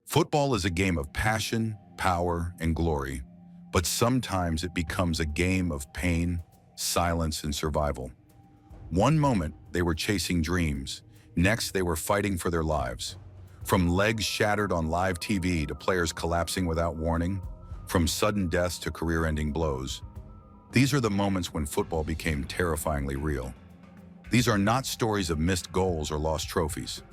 Football is a game of passion, power, and glory, but sometimes it becomes a game of pain, silence, and survival. One moment, they were chasing dreams. Next, they were fighting for their lives. From legs shattered on live TV to players collapsing without warning, from sudden deaths to career-ending blows. These are the moments when football became terrifyingly real. These are not stories of missed goals or lost trophies.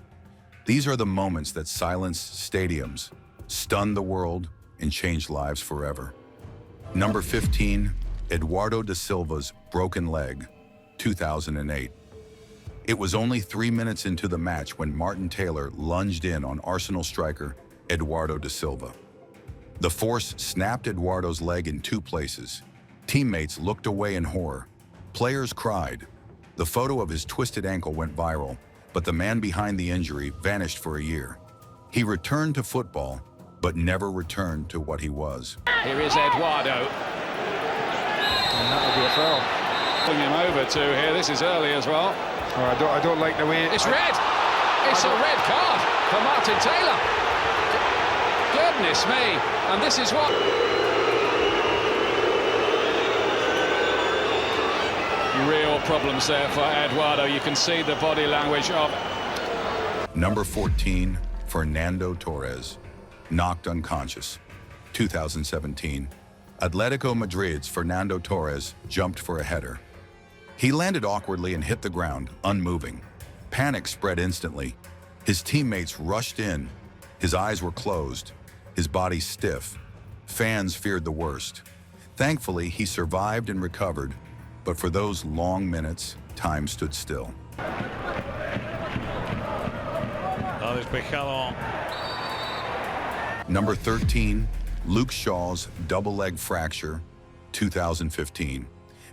These are the moments that silenced stadiums, stunned the world, and changed lives forever. Number 15, Eduardo da Silva's broken leg, 2008. It was only 3 minutes into the match when Martin Taylor lunged in on Arsenal striker Eduardo da Silva. The force snapped Eduardo's leg in 2 places. Teammates looked away in horror. Players cried. The photo of his twisted ankle went viral, but the man behind the injury vanished for a year. He returned to football, but never returned to what he was. Here is Eduardo. And that will be a foul. Pulling him over to here. This is early as well. Oh, I don't like the way... It's red! It's a red card for Martin Taylor. Goodness me. And this is what... Real problems there for Eduardo. You can see the body language of... Number 14, Fernando Torres, knocked unconscious, 2017. Atletico Madrid's Fernando Torres jumped for a header. He landed awkwardly and hit the ground, unmoving. Panic spread instantly. His teammates rushed in. His eyes were closed, his body stiff. Fans feared the worst. Thankfully, he survived and recovered, but for those long minutes, time stood still. Number 13, Luke Shaw's double leg fracture, 2015.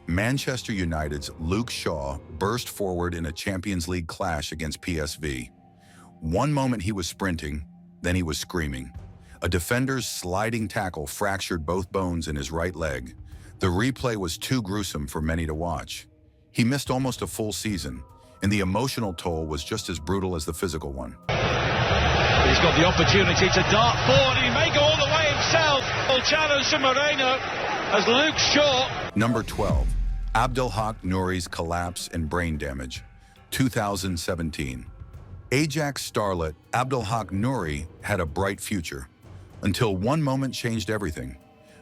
Manchester United's Luke Shaw burst forward in a Champions League clash against PSV. One moment he was sprinting, then he was screaming. A defender's sliding tackle fractured both bones in his right leg. The replay was too gruesome for many to watch. He missed almost a full season, and the emotional toll was just as brutal as the physical one. He's got the opportunity to dart forward. He may go all the way himself. Full challenge to Moreno as Luke Shaw. Number 12, Abdelhak Nouri's collapse and brain damage, 2017. Ajax starlet Abdelhak Nouri had a bright future, until one moment changed everything.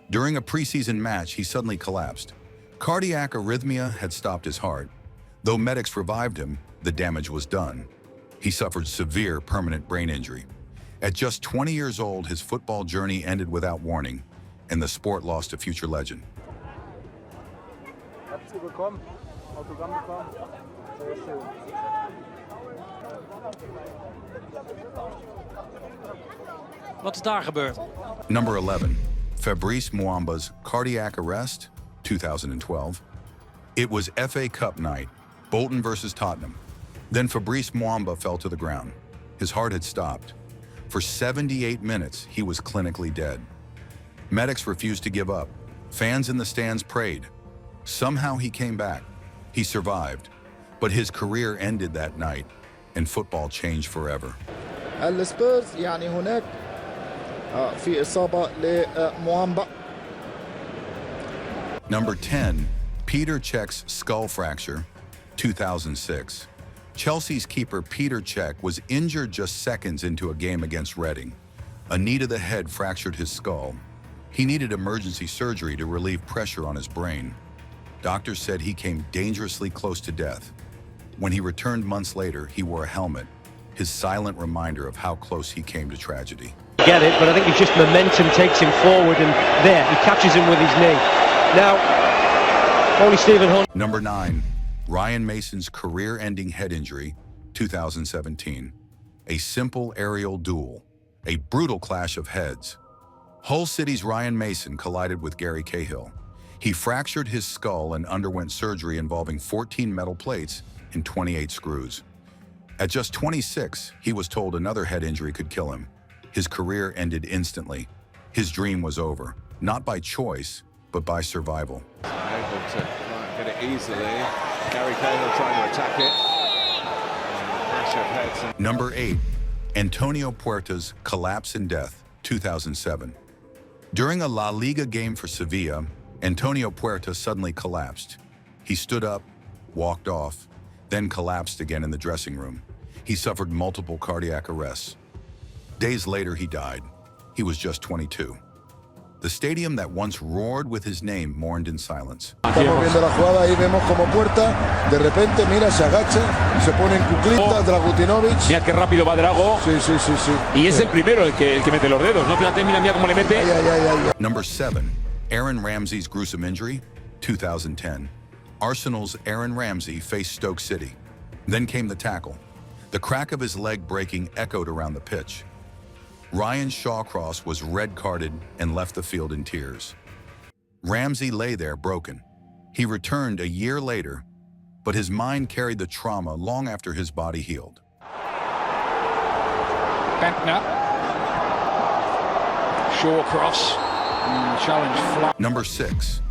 During a preseason match, he suddenly collapsed. Cardiac arrhythmia had stopped his heart. Though medics revived him, the damage was done. He suffered severe permanent brain injury. At just 20 years old, his football journey ended without warning, and the sport lost a future legend. Wat is daar gebeurd? Number 11, Fabrice Muamba's cardiac arrest, 2012. It was FA Cup night, Bolton versus Tottenham. Then Fabrice Muamba fell to the ground. His heart had stopped. For 78 minutes, he was clinically dead. Medics refused to give up. Fans in the stands prayed. Somehow he came back. He survived. But his career ended that night, and football changed forever. السبيرز يعني هناك في إصابة لموامبا. Number 10, Petr Čech's skull fracture, 2006. Chelsea's keeper Petr Čech was injured just seconds into a game against Reading. A knee to the head fractured his skull. He needed emergency surgery to relieve pressure on his brain. Doctors said he came dangerously close to death. When he returned months later, he wore a helmet, his silent reminder of how close he came to tragedy. Get it, but I think it's just momentum takes him forward, and there, he catches him with his knee. Now, only Stephen Hunt. Number 9, Ryan Mason's career-ending head injury, 2017. A simple aerial duel, a brutal clash of heads. Hull City's Ryan Mason collided with Gary Cahill. He fractured his skull and underwent surgery involving 14 metal plates and 28 screws. At just 26, he was told another head injury could kill him. His career ended instantly. His dream was over, not by choice, but by survival. Able to get it easily. Gary Cahill trying to attack it. Clash of heads. Number 8, Antonio Puerta's collapse and death, 2007. During a La Liga game for Sevilla, Antonio Puerta suddenly collapsed. He stood up, walked off, then collapsed again in the dressing room. He suffered multiple cardiac arrests. Days later, he died. He was just 22. The stadium that once roared with his name mourned in silence. Estamos viendo la jugada, ahí vemos como Puerta, de repente, mira, se agacha, se pone en cuclita, Dragutinovic. Mira qué rápido va Drago. Sí, sí, sí, sí. Y es el primero el que mete los dedos, ¿no? Fíjate, mira cómo le mete. Ay, ay, ay, ay. Number 7, Aaron Ramsey's gruesome injury, 2010. Arsenal's Aaron Ramsey faced Stoke City. Then came the tackle. The crack of his leg breaking echoed around the pitch. Ryan Shawcross was red-carded and left the field in tears. Ramsey lay there broken. He returned a year later, but his mind carried the trauma long after his body healed. Bentner. Shawcross. Challenge flat. Number 6,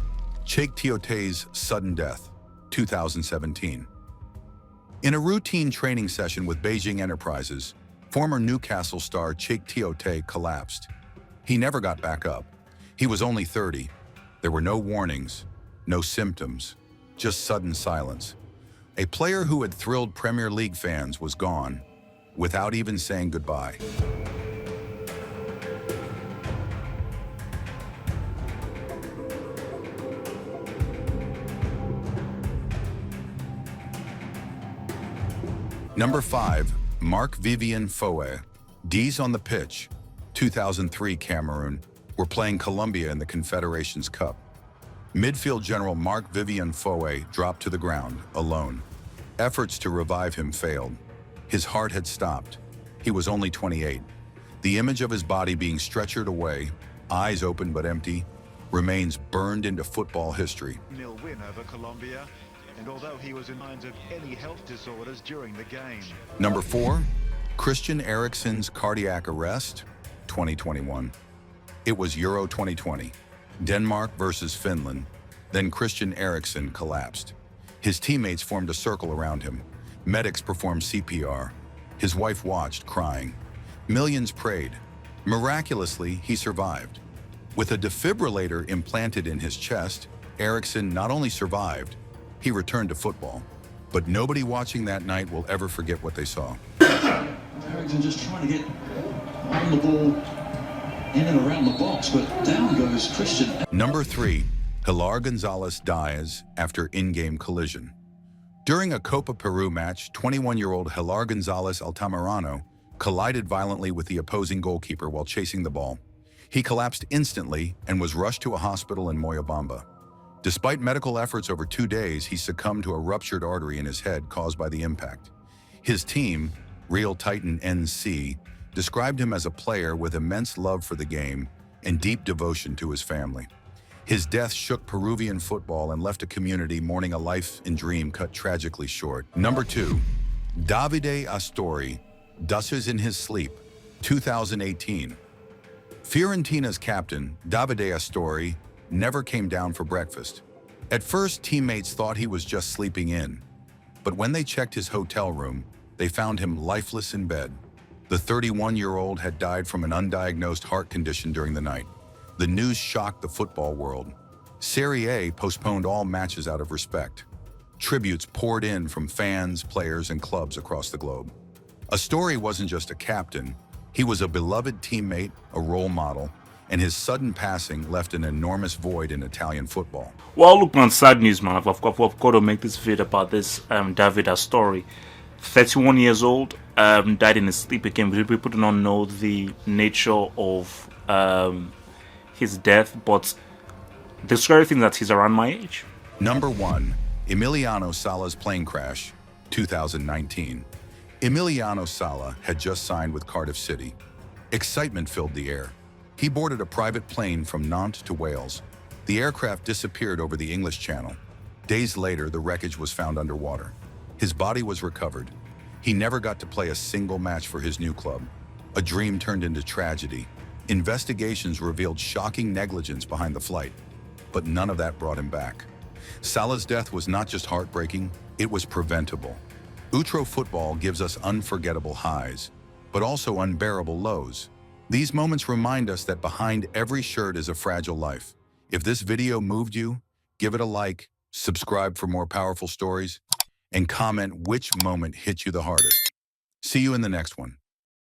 Cheick Tioté's sudden death, 2017. In a routine training session with Beijing Enterprises, former Newcastle star Cheick Tioté collapsed. He never got back up. He was only 30. There were no warnings, no symptoms, just sudden silence. A player who had thrilled Premier League fans was gone, without even saying goodbye. Number 5, Marc-Vivien Foé. D's on the pitch, 2003 Cameroon, were playing Colombia in the Confederations Cup. Midfield general Marc-Vivien Foé dropped to the ground, alone. Efforts to revive him failed. His heart had stopped. He was only 28. The image of his body being stretchered away, eyes open but empty, remains burned into football history. 0 win over Colombia, and although he was in mind of any health disorders during the game. Number 4, Christian Eriksen's cardiac arrest, 2021. It was Euro 2020. Denmark versus Finland. Then Christian Eriksen collapsed. His teammates formed a circle around him. Medics performed CPR. His wife watched, crying. Millions prayed. Miraculously, he survived. With a defibrillator implanted in his chest, Eriksen not only survived, he returned to football. But nobody watching that night will ever forget what they saw. Eriksen just trying to get on the ball in and around the box, but down goes Christian. Number 3, Helar Gonzales dies after in-game collision. During a Copa Peru match, 21-year-old Helar Gonzales Altamirano collided violently with the opposing goalkeeper while chasing the ball. He collapsed instantly and was rushed to a hospital in Moyobamba. Despite medical efforts over 2 days, he succumbed to a ruptured artery in his head caused by the impact. His team, Real Titan NC, described him as a player with immense love for the game and deep devotion to his family. His death shook Peruvian football and left a community mourning a life and dream cut tragically short. Number 2, Davide Astori dusses in his sleep, 2018. Fiorentina's captain, Davide Astori, never came down for breakfast. At first, teammates thought he was just sleeping in, but when they checked his hotel room, they found him lifeless in bed. The 31-year-old had died from an undiagnosed heart condition during the night. The news shocked the football world. Serie A postponed all matches out of respect. Tributes poured in from fans, players, and clubs across the globe. Astori wasn't just a captain, he was a beloved teammate, a role model, and his sudden passing left an enormous void in Italian football. Well, look, man, sad news, man. I've got to make this video about this Davide Astori. 31 years old, died in his sleep again. People do not know the nature of his death, but the scary thing is that he's around my age. Number 1, Emiliano Sala's plane crash, 2019. Emiliano Sala had just signed with Cardiff City. Excitement filled the air. He boarded a private plane from Nantes to Wales. The aircraft disappeared over the English Channel. Days later, the wreckage was found underwater. His body was recovered. He never got to play a single match for his new club. A dream turned into tragedy. Investigations revealed shocking negligence behind the flight, but none of that brought him back. Sala's death was not just heartbreaking, it was preventable. Outro football gives us unforgettable highs, but also unbearable lows. These moments remind us that behind every shirt is a fragile life. If this video moved you, give it a like, subscribe for more powerful stories, and comment which moment hit you the hardest. See you in the next one.